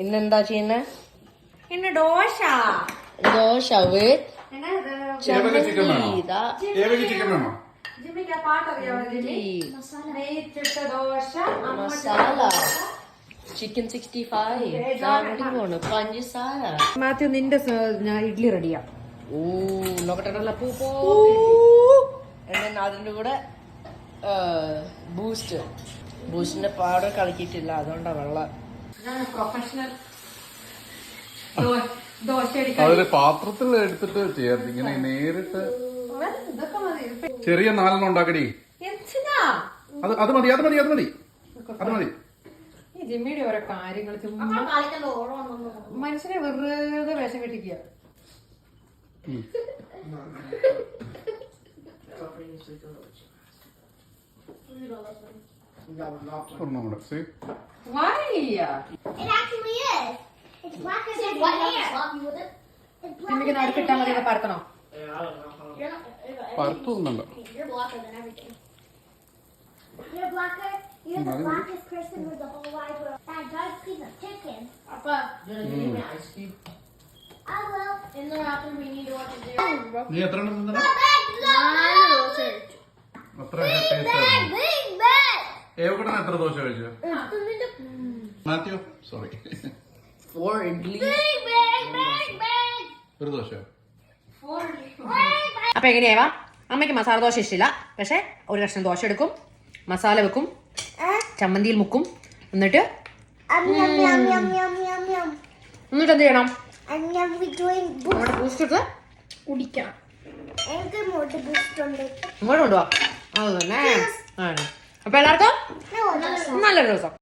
ഇന്നെന്താ ചെയ്യുന്നെ? ഇന്ന് ദോശ. ദോശ with ചിക്കൻ വേണോ? ജിമ്മിക്ക് പാട്ടറിയാമോ ജിമ്മി? നെയ്ച്ചിട്ട ദോശ, മസാല ചിക്കൻ 65 അടിപൊളി പഞ്ചസാര. മാത്യു നിന്റെ ഇഡ്ഡലി റെഡിയാ. ഓ നോക്കട്ടെ അതിന്റെ കൂടെ ബൂസ്റ്റിന്റെ പൗഡർ കളിക്കിട്ടില്ല, അതുകൊണ്ടാ വെള്ളം. പ്രൊഫഷണൽ ദോശ അതൊരു പാത്രത്തിൽ എടുത്തിട്ട് ചെയ്യാറ്, ഇങ്ങനെ നേരിട്ട്. ചെറിയ 4 ഉണ്ടാക്കടി. അത് മതി. ഈ ജിമ്മിയുടെ ഓരോ കാര്യങ്ങൾ മനുഷ്യനെ വെറുതെ വേഷം കെട്ടിക്കുക. ജിമ്മിക്ക് നടുക്കിട്ടാ മതി, പരത്തണോ? പരത്തൊന്നുമല്ല. Your blocker is person with the whole wide world. That does piece of chicken. Papa, you're gonna give me ice cream? I will. In the bathroom, we need to watch it. നീ എത്ര എണ്ണം തിന്നണം? അത്ര Big bag. ഏവക്കട എത്ര ദോശ കഴിച്ചു? Mathew sorry 4 idli. ഒരു ദോശ. അപ്പൊ എങ്ങനെയാവാ? അമ്മയ്ക്ക് മസാല ദോശ ഇഷ്ടമില്ല, പക്ഷെ ഒരു കഷ്ണം ദോശ എടുക്കും, മസാല വെക്കും, ചമ്മന്തിയിൽ മുക്കും, എന്നിട്ട് എന്ത് ചെയ്യണം? നമ്മുടെ ബൂസ്റ്റ് എടുത്ത് കുടിക്കണം. ഇങ്ങോട്ട് കൊണ്ടുപോവാ. അത് തന്നെ. അപ്പൊ എല്ലാവർക്കും നല്ലൊരു ദിവസം.